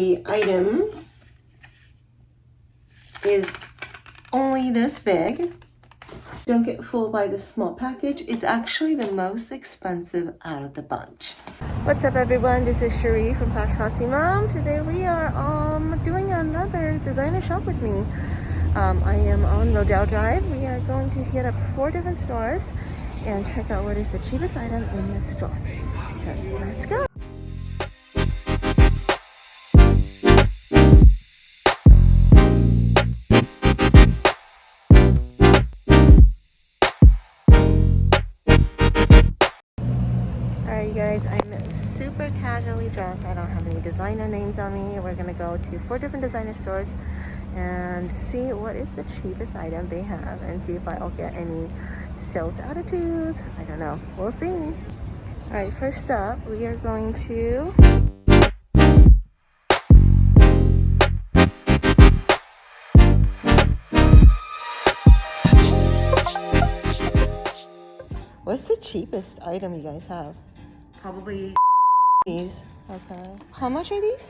The item is only this big. Don't get fooled by this small package. It's actually the most expensive out of the bunch. What's up everyone? This is Cherie from Posh Classy Mom. Today we are doing another designer shop with me. I am on Rodeo Drive. We are going to hit up 4 different stores and check out what is the cheapest item in the store. So let's go. Alright you guys, I'm super casually dressed. I don't have any designer names on me. We're gonna go to 4 different designer stores and see what is the cheapest item they have and see if I'll get any sales attitudes. I don't know. We'll see. Alright, first up, we are going to what's the cheapest item you guys have? Probably these. Okay. How much are these?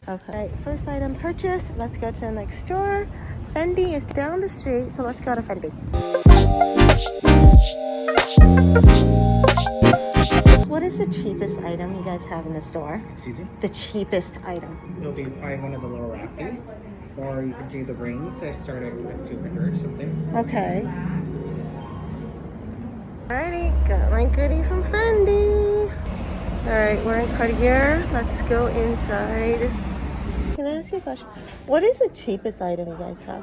Okay. Alright, first item purchase. Let's go to the next store. Fendi is down the street, so let's go to Fendi. What is the cheapest item you guys have in the store? Excuse me? The cheapest item. You'll be buying one of the little wrappers, or you can do the rings. I started with 200 or something. Okay. Alrighty, got my goodie from Fendi. Alright, we're in Cartier. Let's go inside. Can I ask you a question? What is the cheapest item you guys have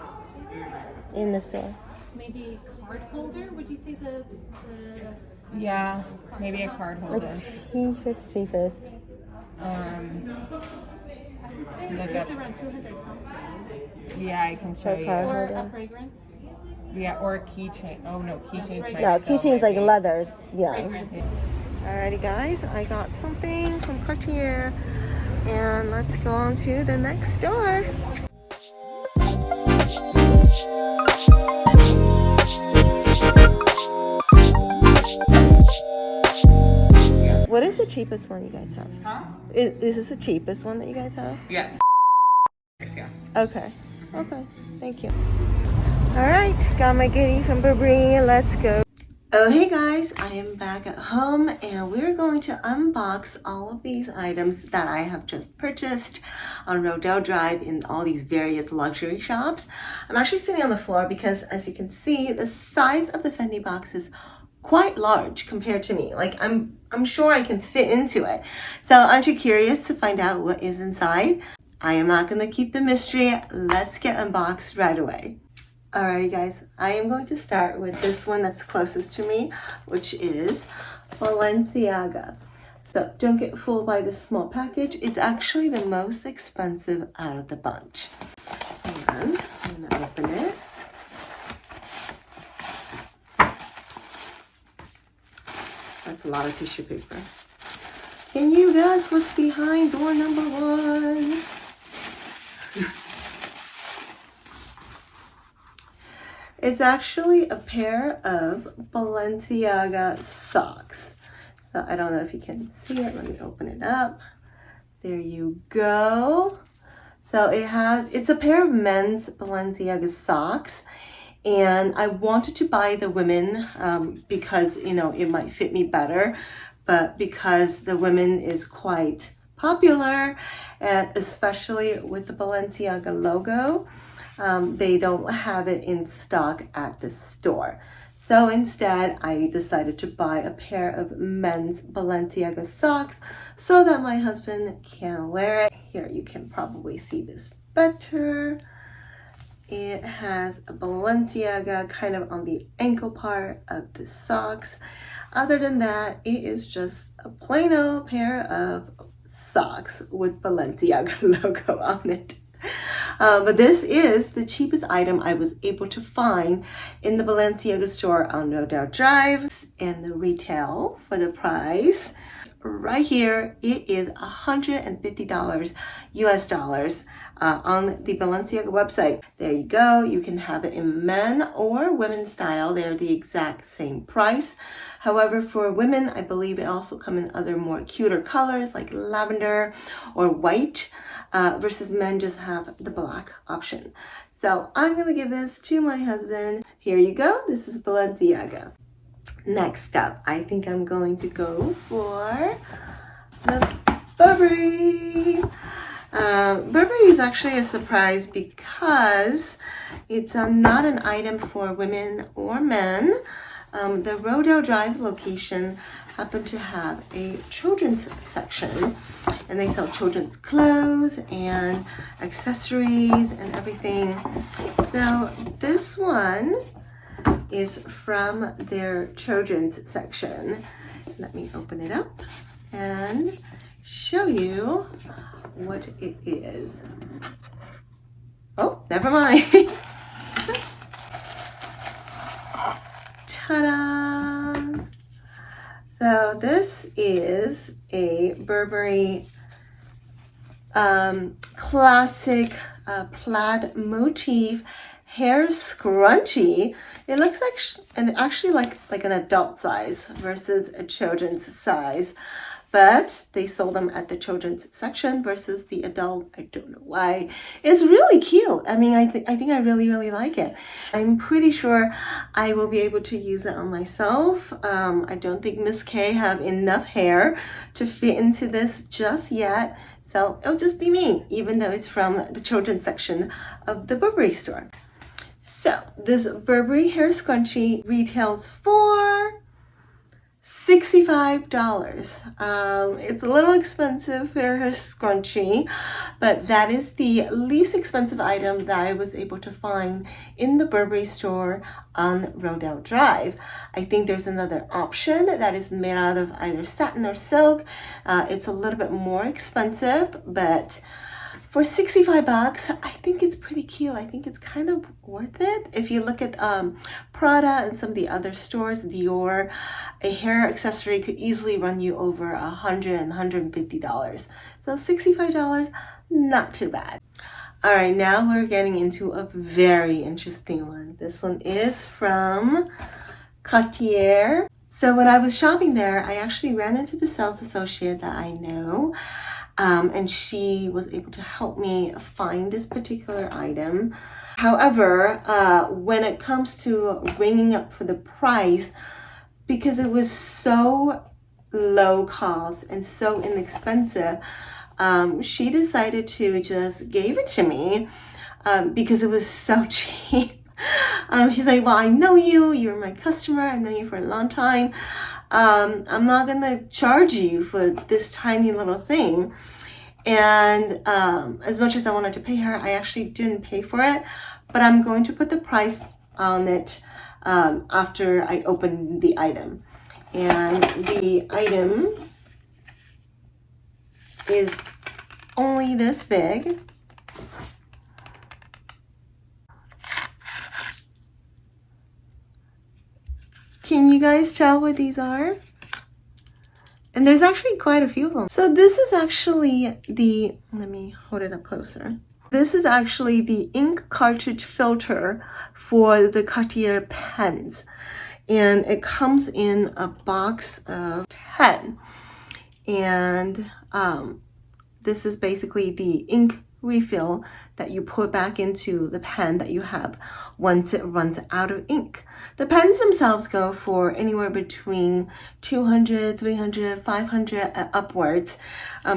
in the store? Maybe a card holder? Would you say the Yeah, maybe a card holder. Like cheapest. I would say Look it's up. around 200 something. Yeah, I can show Okay. you. Or Holder. a fragrance. Yeah, or a keychain. Oh no, keychains. Right. might No, still keychains might like be. leathers. Yeah. Fragrance. Alrighty guys, I got something from Cartier. And let's go on to the next store. What is the cheapest one you guys have? Huh? Is this the cheapest one that you guys have? Yeah. Yeah. Okay. Okay. Thank you. Alright, got my goodie from Burberry. Let's go. Oh hey guys, I am back at home and we're going to unbox all of these items that I have just purchased on Rodeo Drive in all these various luxury shops. I'm actually sitting on the floor because as you can see, the size of the Fendi box is quite large compared to me. Like I'm sure I can fit into it. So aren't you curious to find out what is inside? I am not going to keep the mystery. Let's get unboxed right away. Alrighty guys, I am going to start with this one that's closest to me, which is Balenciaga. So don't get fooled by this small package. It's actually the most expensive out of the bunch. And I'm gonna open it. That's a lot of tissue paper. Can you guess what's behind door number 1? It's actually a pair of Balenciaga socks. So I don't know if you can see it. Let me open it up. There you go. So it's a pair of men's Balenciaga socks. And I wanted to buy the women because, you know, it might fit me better. But because the women is quite popular, and especially with the Balenciaga logo, they don't have it in stock at the store. So instead, I decided to buy a pair of men's Balenciaga socks so that my husband can wear it. Here, you can probably see this better. It has a Balenciaga kind of on the ankle part of the socks. Other than that, it is just a plain old pair of socks with Balenciaga logo on it. But this is the cheapest item I was able to find in the Balenciaga store on Rodeo Drive, and the retail for the price right here. It is $150 US dollars on the Balenciaga website. There you go. You can have it in men or women's style. They're the exact same price. However, for women, I believe it also comes in other more cuter colors like lavender or white, versus men just have the black option. So I'm going to give this to my husband. Here you go. This is Balenciaga. Next up, I think I'm going to go for the Burberry. Burberry is actually a surprise because it's not an item for women or men. The Rodeo Drive location happened to have a children's section, and they sell children's clothes and accessories and everything. So this one is from their children's section. Let me open it up and show you what it is. Oh, never mind. Ta-da! So this is a Burberry classic plaid motif hair scrunchie. It looks like actually like an adult size versus a children's size, but they sold them at the children's section versus the adult. I don't know why. It's really cute. I mean, I think I really like it. I'm pretty sure I will be able to use it on myself. I don't think Miss K have enough hair to fit into this just yet, so it'll just be me, even though it's from the children's section of the Burberry store. So this Burberry hair scrunchie retails for $65. It's a little expensive for her scrunchie, but that is the least expensive item that I was able to find in the Burberry store on Rodeo Drive. I think there's another option that is made out of either satin or silk. It's a little bit more expensive, but for $65, I think it's pretty cute. I think it's kind of worth it. If you look at Prada and some of the other stores, Dior, a hair accessory could easily run you over $100 and $150. So $65, not too bad. All right, now we're getting into a very interesting one. This one is from Cartier. So when I was shopping there, I actually ran into the sales associate that I know. And she was able to help me find this particular item. However, when it comes to ringing up for the price, because it was so low cost and so inexpensive, she decided to just give it to me because it was so cheap. She's like, well, I know you, you're my customer, I've known you for a long time. I'm not gonna charge you for this tiny little thing. And as much as I wanted to pay her, I actually didn't pay for it, but I'm going to put the price on it after I open the item. And the item is only this big. Can you guys tell what these are? And there's actually quite a few of them. So this is actually the, let me hold it up closer. This is actually the ink cartridge filter for the Cartier pens. And it comes in a box of 10. And this is basically the ink refill that you put back into the pen that you have once it runs out of ink. The pens themselves go for anywhere between $200, $300, $500 upwards,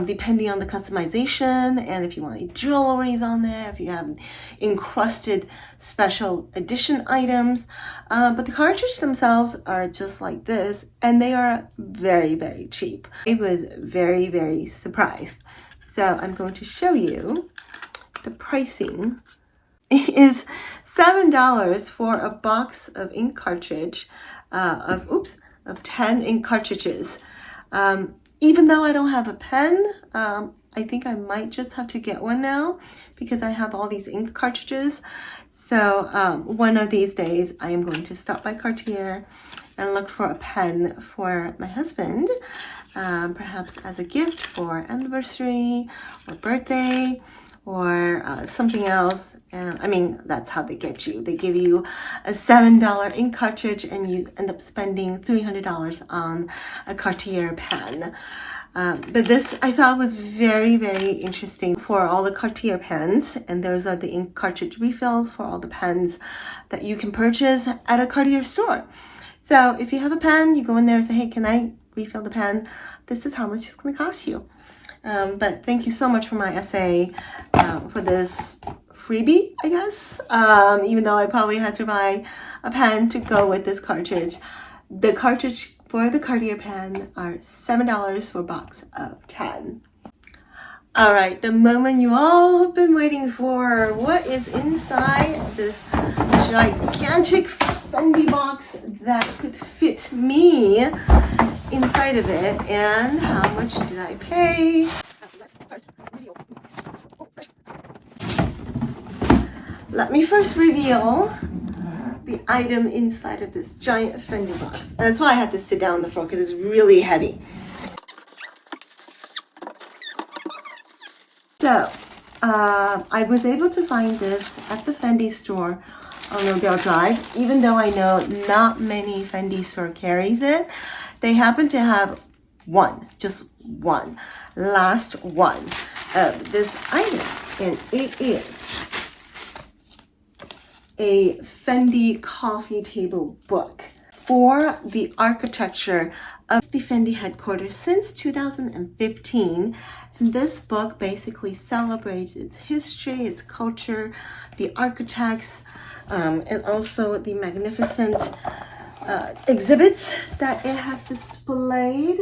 depending on the customization and if you want any jewelry on there, if you have encrusted special edition items. But the cartridges themselves are just like this, and they are very, very cheap. I was very, very surprised. So I'm going to show you the pricing. It is $7 for a box of ink cartridge of 10 ink cartridges. Even though I don't have a pen, I think I might just have to get one now because I have all these ink cartridges. So one of these days I am going to stop by Cartier and look for a pen for my husband perhaps as a gift for anniversary or birthday or something else. And I mean, that's how they get you. They give you a $7 ink cartridge and you end up spending $300 on a Cartier pen. But this I thought was very, very interesting for all the Cartier pens. And those are the ink cartridge refills for all the pens that you can purchase at a Cartier store. So if you have a pen, you go in there and say, hey, can I refill the pen? This is how much it's going to cost you. But thank you so much for my essay, for this freebie, I guess. Even though I probably had to buy a pen to go with this cartridge. The cartridge for the Cartier pen are $7 for a box of 10. All right, the moment you all have been waiting for. What is inside this gigantic Fendi box that could fit me inside of it, and how much did I pay? Let me first reveal the item inside of this giant Fendi box. And that's why I have to sit down on the floor, because it's really heavy. So, I was able to find this at the Fendi store on Rodeo Drive, even though I know not many Fendi store carries it. They happen to have one, just one, last one of this item, and it is a Fendi coffee table book for the architecture of the Fendi headquarters since 2015. And this book basically celebrates its history, its culture, the architects, and also the magnificent exhibits that it has displayed.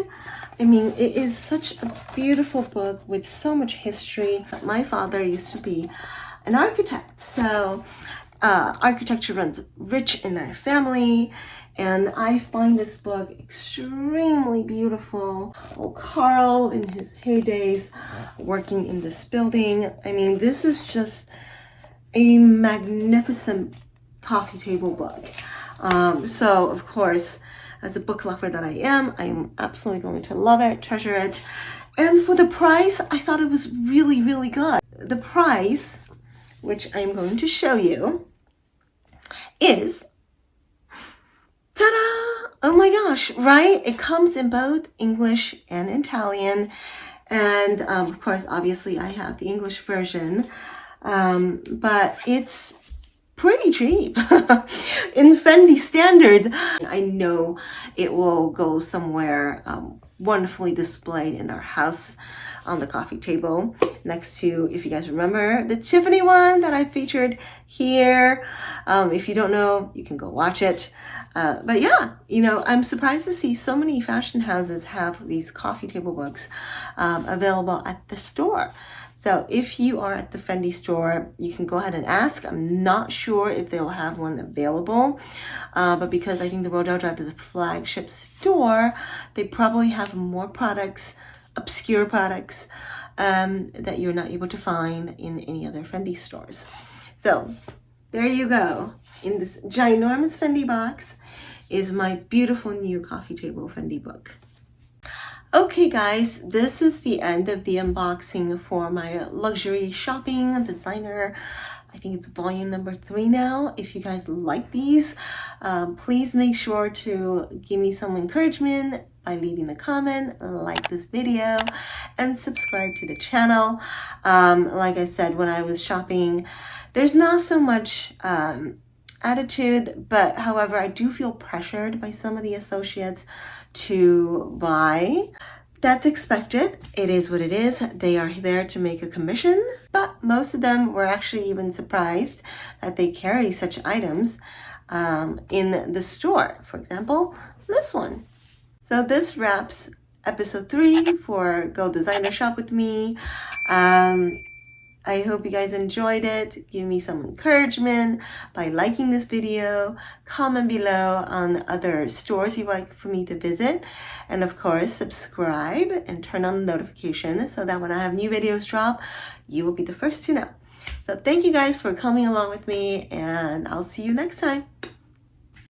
I mean, it is such a beautiful book with so much history. My father used to be an architect, so architecture runs rich in their family, and I find this book extremely beautiful. Oh, Carl in his heydays working in this building. I mean, this is just a magnificent coffee table book. So of course, as a book lover that I am absolutely going to love it, treasure it. And for the price, I thought it was really, really good. The price, which I'm going to show you, is, ta-da! Oh my gosh, right? It comes in both English and Italian. And of course, obviously I have the English version, but it's pretty cheap in Fendi standard. I know it will go somewhere wonderfully displayed in our house on the coffee table next to, if you guys remember, the Tiffany one that I featured here. If you don't know, you can go watch it. But yeah, you know, I'm surprised to see so many fashion houses have these coffee table books available at the store. So if you are at the Fendi store, you can go ahead and ask. I'm not sure if they'll have one available, but because I think the Rodeo Drive is a flagship store, they probably have more products, obscure products, that you're not able to find in any other Fendi stores. So there you go. In this ginormous Fendi box is my beautiful new coffee table Fendi book. Okay guys, this is the end of the unboxing for my luxury shopping designer. I think it's volume number 3 now. If you guys like these, please make sure to give me some encouragement by leaving a comment, like this video, and subscribe to the channel. Like I said, when I was shopping, there's not so much attitude, but however, I do feel pressured by some of the associates to buy. That's expected. It is what it is. They are there to make a commission, but most of them were actually even surprised that they carry such items in the store. For example, this one. So this wraps episode 3 for Go Designer Shop with me. I hope you guys enjoyed it. Give me some encouragement by liking this video, comment below on other stores you'd like for me to visit, and of course subscribe and turn on the notification so that when I have new videos drop, you will be the first to know. So thank you guys for coming along with me, and I'll see you next time.